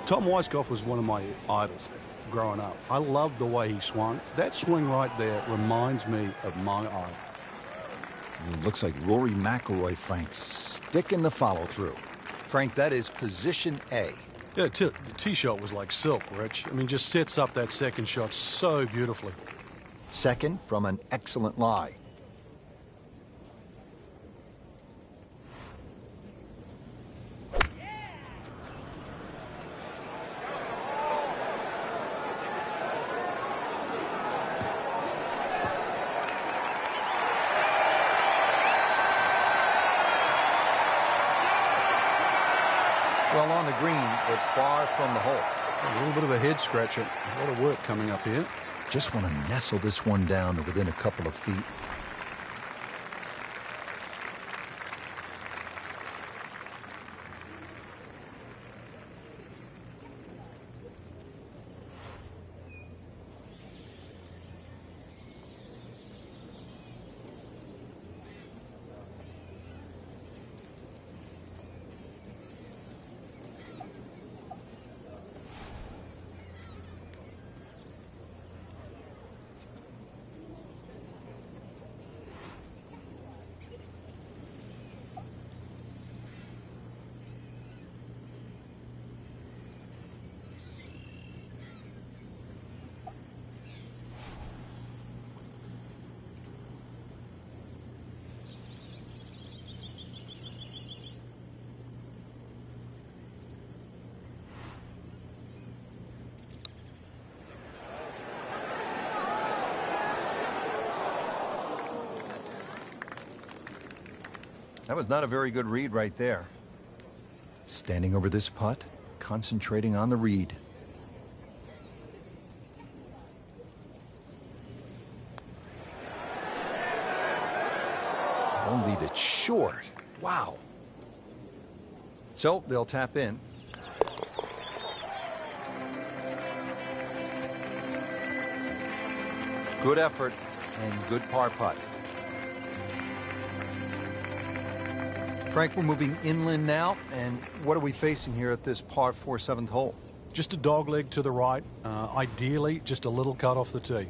Tom Weiskopf was one of my idols growing up. I loved the way he swung. That swing right there reminds me of my idol. Looks like Rory McIlroy, Frank, sticking the follow-through. Frank, that is position A. Yeah, the tee shot was like silk, Rich. I mean, just sets up that second shot so beautifully. Second from an excellent lie. Well, on the green, but far from the hole. A little bit of a head scratcher. A lot of work coming up here. Just want to nestle this one down to within a couple of feet. That was not a very good read right there. Standing over this putt, concentrating on the read. Don't leave it short. Wow. So they'll tap in. Good effort and good par putt. Frank, we're moving inland now, and what are we facing here at this par 4 7th hole? Just a dog leg to the right. Ideally, just a little cut off the tee.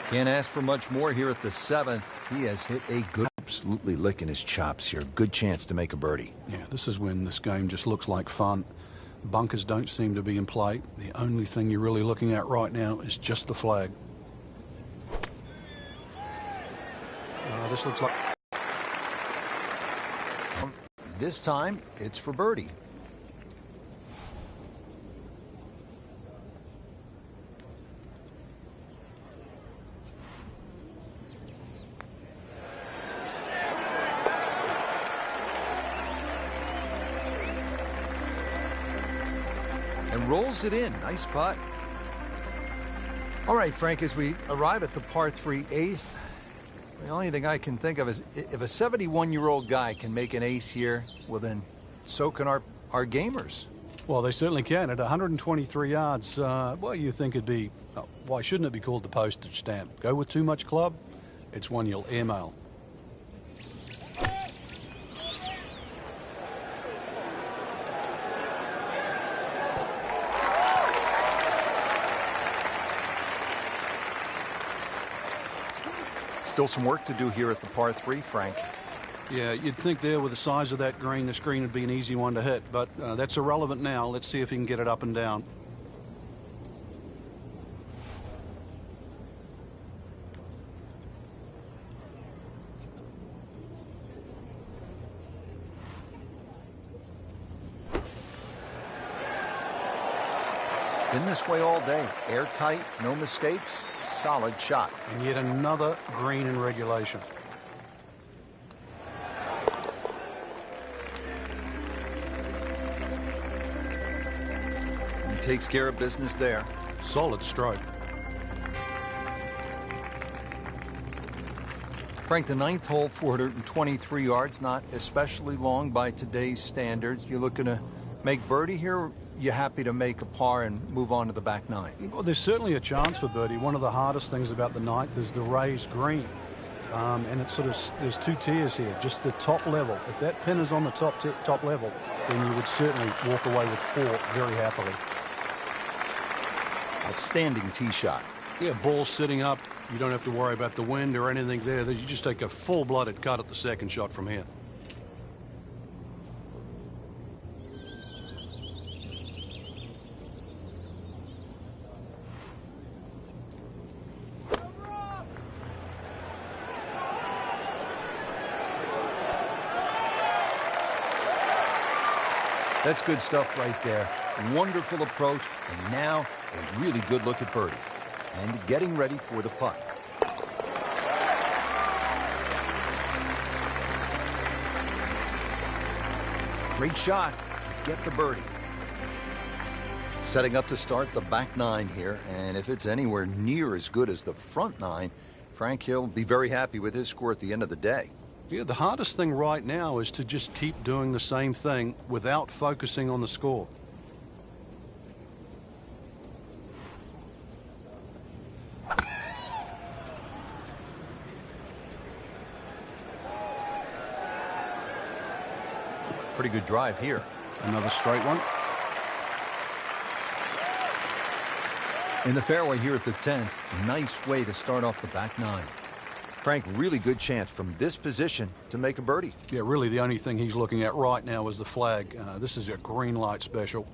Can't ask for much more here at the 7th. He has hit a good, absolutely licking his chops here. Good chance to make a birdie. Yeah, this is when this game just looks like fun. Bunkers don't seem to be in play. The only thing you're really looking at right now is just the flag. This looks like... This time, it's for birdie. And rolls it in. Nice putt. All right, Frank, as we arrive at the par 3 8th, the only thing I can think of is if a 71-year-old guy can make an ace here, well, then so can our gamers. Well, they certainly can. At 123 yards, well, you think it'd be... why shouldn't it be called the postage stamp? Go with too much club, it's one you'll airmail. Still some work to do here at the par 3, Frank. Yeah, you'd think there with the size of that green, this green would be an easy one to hit, but that's irrelevant now. Let's see if he can get it up and down. Been this way all day. Airtight, no mistakes, solid shot. And yet another green in regulation. He takes care of business there. Solid stroke. Frank, the 9th hole, 423 yards, not especially long by today's standards. You're looking to Make birdie here, you happy to make a par and move on to the back nine? Well, there's certainly a chance for birdie. One of the hardest things about the ninth is the raised green. And it's sort of, there's two tiers here, just the top level. If that pin is on the top level, then you would certainly walk away with 4 very happily. Outstanding tee shot. Yeah, ball sitting up. You don't have to worry about the wind or anything there. You just take a full-blooded cut at the second shot from here. That's good stuff right there. Wonderful approach, and now a really good look at birdie. And getting ready for the putt. Great shot to get the birdie. Setting up to start the back nine here, and if it's anywhere near as good as the front nine, Frank Hill will be very happy with his score at the end of the day. Yeah, the hardest thing right now is to just keep doing the same thing without focusing on the score. Pretty good drive here. Another straight one. In the fairway here at the 10th, nice way to start off the back nine. Frank, really good chance from this position to make a birdie. Yeah, really the only thing he's looking at right now is the flag. This is a green light special.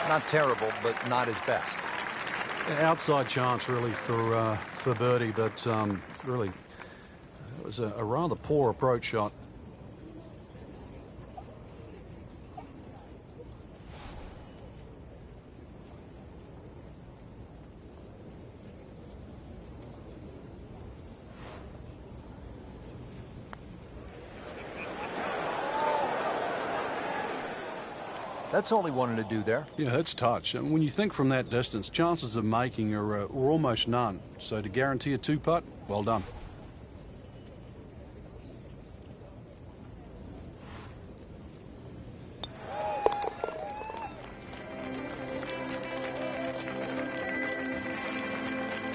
Not terrible, but not his best. Outside chance really for birdie, but really it was a rather poor approach shot. That's all he wanted to do there. Yeah, it's touch. And when you think from that distance, chances of making are almost none. So to guarantee a 2-putt, well done.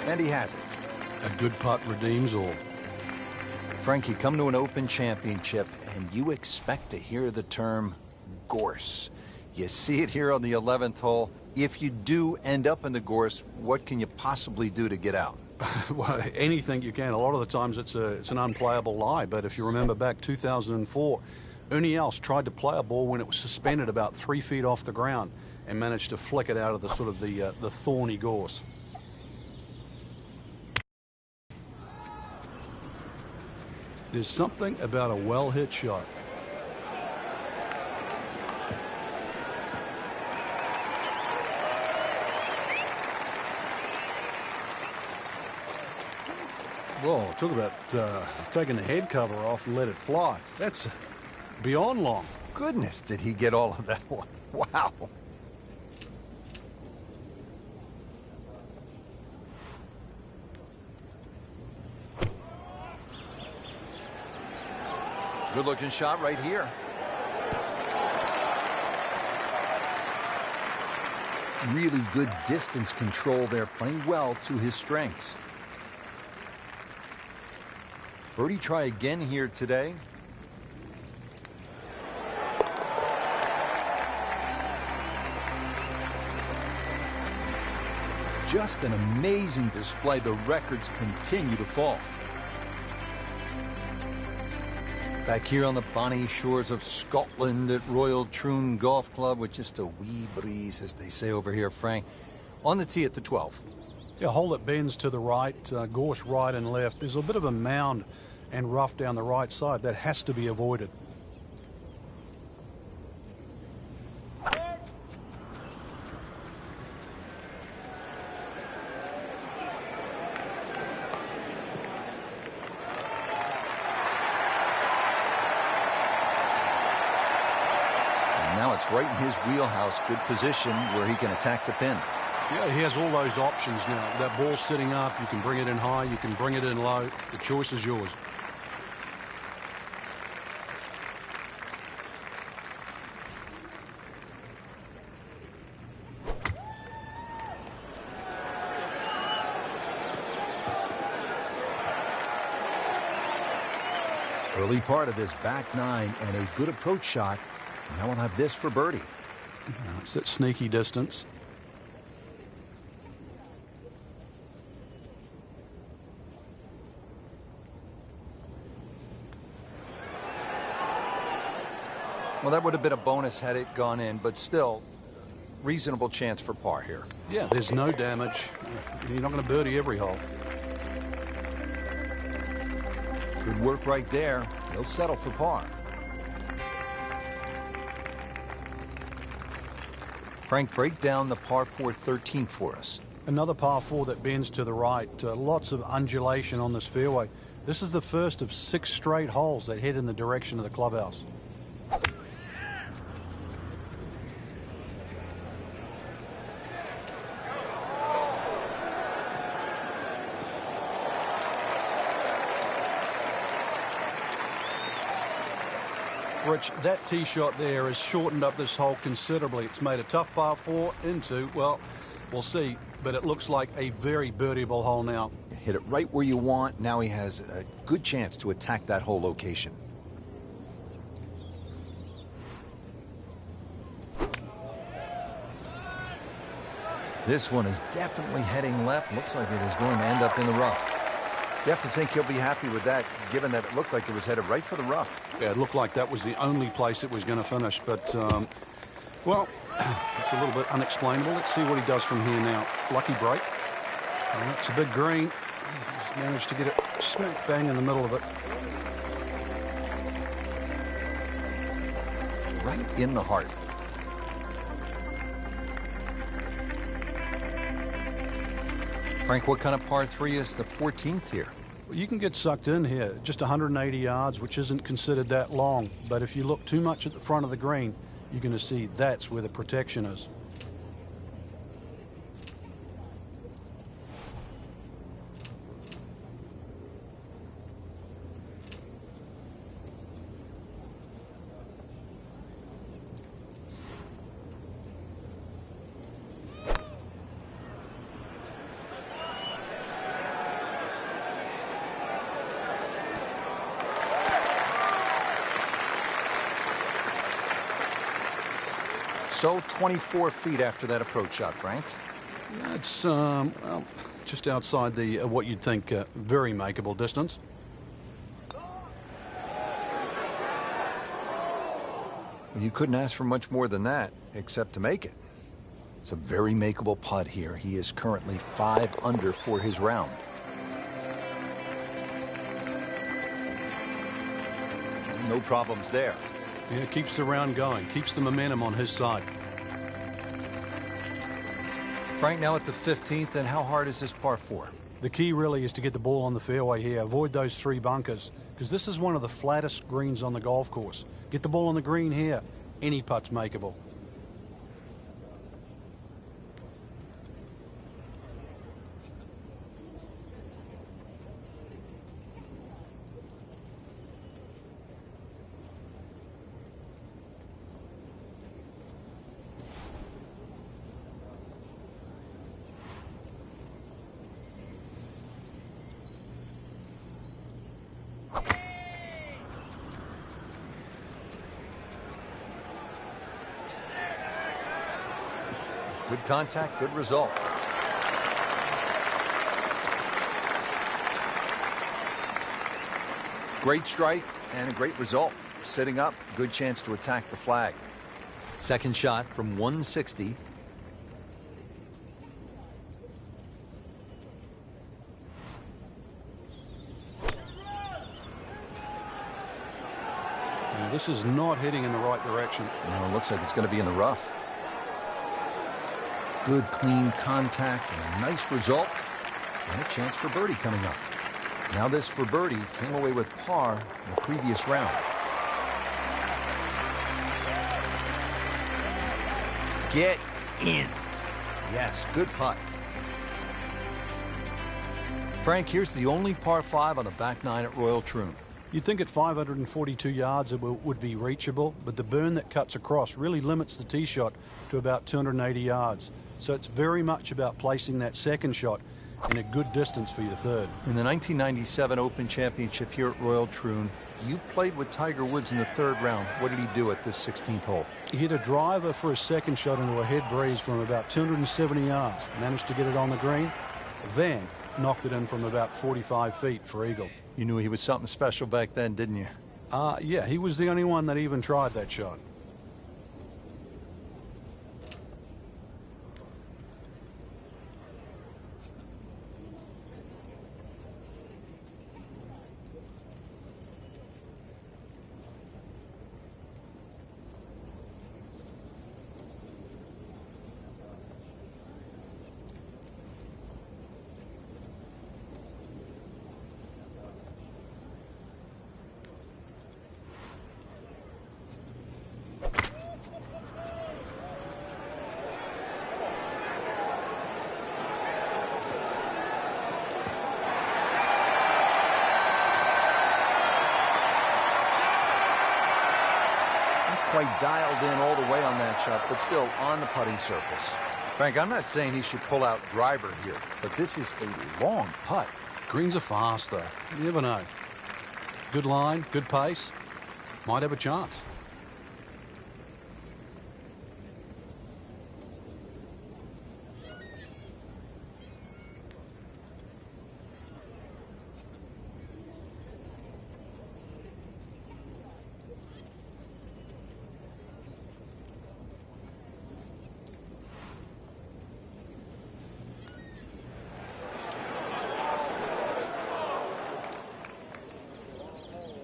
And he has it. A good putt redeems all. Frank, you come to an Open Championship and you expect to hear the term gorse. You see it here on the 11th hole. If you do end up in the gorse, what can you possibly do to get out? Well, anything you can. A lot of the times it's an unplayable lie. But if you remember back 2004, Ernie Els tried to play a ball when it was suspended about 3 feet off the ground and managed to flick it out of the sort of the thorny gorse. There's something about a well-hit shot. Whoa, talk about taking the head cover off and let it fly. That's beyond long. Goodness, did he get all of that one? Wow. Good-looking shot right here. Really good distance control there, playing well to his strengths. Birdie try again here today. Just an amazing display. The records continue to fall. Back here on the bonny shores of Scotland at Royal Troon Golf Club with just a wee breeze, as they say over here, Frank. On the tee at the 12th. Yeah, hole that bends to the right, gorse right and left. There's a bit of a mound and rough down the right side. That has to be avoided. it's right in his wheelhouse. Good position where he can attack the pin. Yeah, he has all those options now. That ball's sitting up. You can bring it in high. You can bring it in low. The choice is yours. Early part of this back nine and a good approach shot. Now we'll have this for birdie. It's that sneaky distance. Well, that would have been a bonus had it gone in, but still, reasonable chance for par here. Yeah, there's no damage. You're not going to birdie every hole. Good work right there. He'll settle for par. Frank, break down the par 4 13 for us. Another par 4 that bends to the right. Lots of undulation on this fairway. This is the first of 6 straight holes that head in the direction of the clubhouse. Rich, that tee shot there has shortened up this hole considerably. It's made a tough par 4 into, well, we'll see, but it looks like a very birdieable hole now. Hit it right where you want. Now he has a good chance to attack that whole location. This one is definitely heading left. Looks like it is going to end up in the rough. You have to think he'll be happy with that, given that it looked like it was headed right for the rough. Yeah, it looked like that was the only place it was going to finish, but, well, it's a little bit unexplainable. Let's see what he does from here now. Lucky break. It's a big green. He's managed to get it smack bang in the middle of it. Right in the heart. Frank, what kind of par 3 is the 14th here? Well, you can get sucked in here. Just 180 yards, which isn't considered that long. But if you look too much at the front of the green, you're going to see that's where the protection is. So 24 feet after that approach shot, Frank. Yeah, it's well, just outside the what you'd think very makeable distance. You couldn't ask for much more than that, except to make it. It's a very makeable putt here. He is currently 5 under for his round. No problems there. Yeah, keeps the round going, keeps the momentum on his side. Frank, now at the 15th, and how hard is this par 4? The key really is to get the ball on the fairway here. Avoid those 3 bunkers, because this is one of the flattest greens on the golf course. Get the ball on the green here. Any putt's makeable. Good contact, good result. Great strike and a great result. Sitting up, good chance to attack the flag. Second shot from 160. Now, this is not heading in the right direction. No, it looks like it's going to be in the rough. Good, clean contact and a nice result. And a chance for birdie coming up. Now this for birdie came away with par in the previous round. Get in. Yes, good putt. Frank, here's the only par 5 on the back 9 at Royal Troon. You'd think at 542 yards it would be reachable, but the burn that cuts across really limits the tee shot to about 280 yards. So it's very much about placing that second shot in a good distance for your third. In the 1997 Open Championship here at Royal Troon, you played with Tiger Woods in the 3rd round. What did he do at this 16th hole? He hit a driver for a second shot into a head breeze from about 270 yards. Managed to get it on the green, then knocked it in from about 45 feet for eagle. You knew he was something special back then, didn't you? Yeah, he was the only one that even tried that shot. Quite dialed in all the way on that shot, but still on the putting surface. Frank, I'm not saying he should pull out driver here, but this is a long putt. Greens are fast, though. You never know. Good line, good pace. Might have a chance.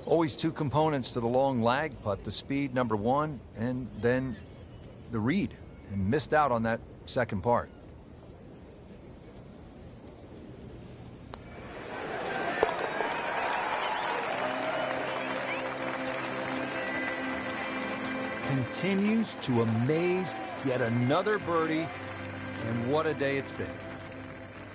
Always two components to the long lag putt, the speed, number 1, and then the read. And missed out on that second part. Continues to amaze. Yet another birdie, and what a day it's been.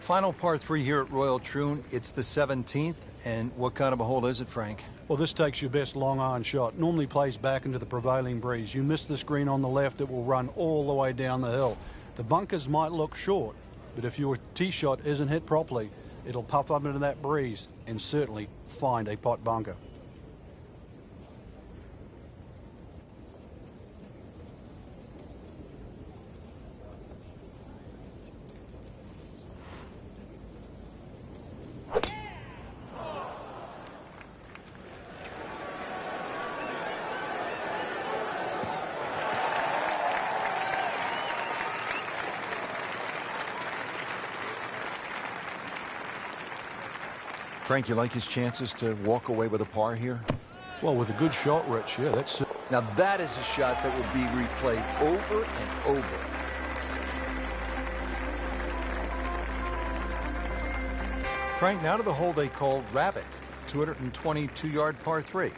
Final par 3 here at Royal Troon. It's the 17th, and what kind of a hole is it, Frank? Well, this takes your best long iron shot. Normally plays back into the prevailing breeze. You miss this green on the left, it will run all the way down the hill. The bunkers might look short, but if your tee shot isn't hit properly, it'll puff up into that breeze and certainly find a pot bunker. Frank, you like his chances to walk away with a par here? Well, with a good shot, Rich, yeah, that's... Now that is a shot that will be replayed over and over. Frank, now to the hole they call Rabbit, 222-yard par 3.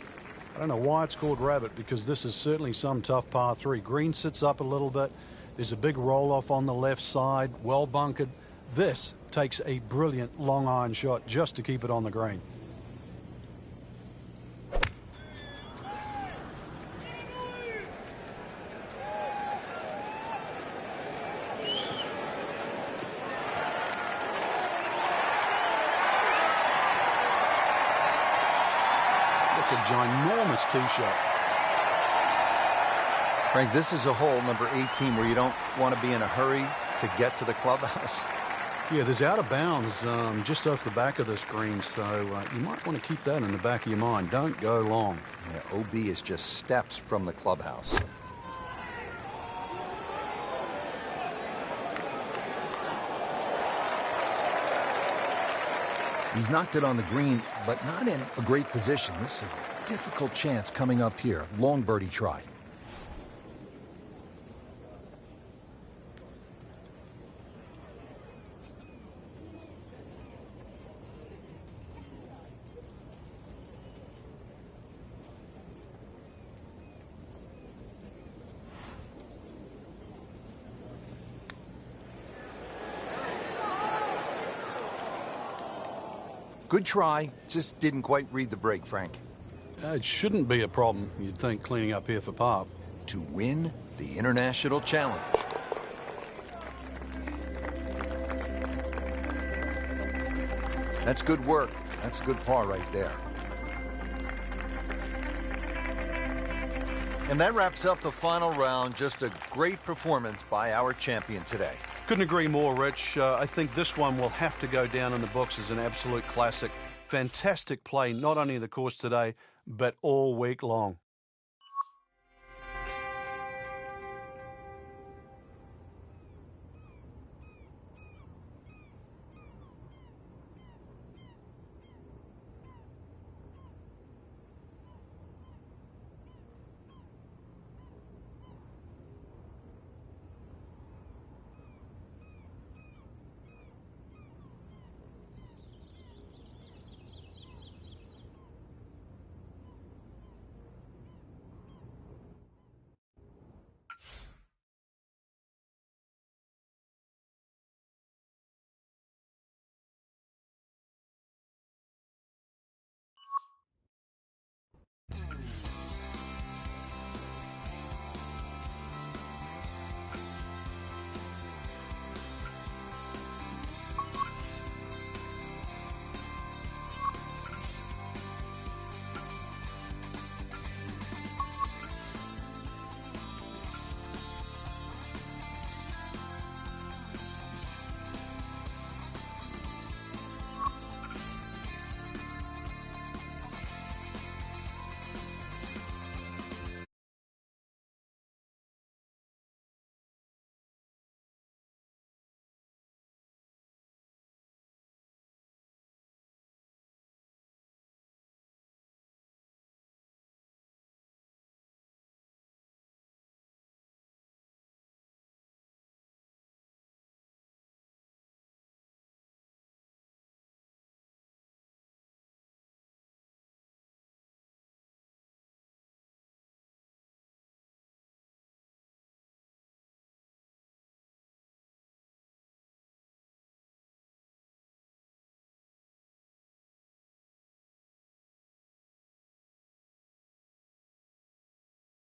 I don't know why it's called Rabbit, because this is certainly some tough par 3. Green sits up a little bit. There's a big roll-off on the left side, well bunkered. This takes a brilliant long iron shot just to keep it on the green. That's a ginormous tee shot. Frank, this is a hole, number 18, where you don't want to be in a hurry to get to the clubhouse. Yeah, there's out of bounds just off the back of this green, so you might want to keep that in the back of your mind. Don't go long. Yeah, OB is just steps from the clubhouse. He's knocked it on the green, but not in a great position. This is a difficult chance coming up here. Long birdie try. Good try, just didn't quite read the break, Frank. It shouldn't be a problem, you'd think, cleaning up here for par. To win the International Challenge. That's good work. That's a good par right there. And that wraps up the final round. Just a great performance by our champion today. Couldn't agree more, Rich. I think this one will have to go down in the books as an absolute classic. Fantastic play, not only in the course today, but all week long.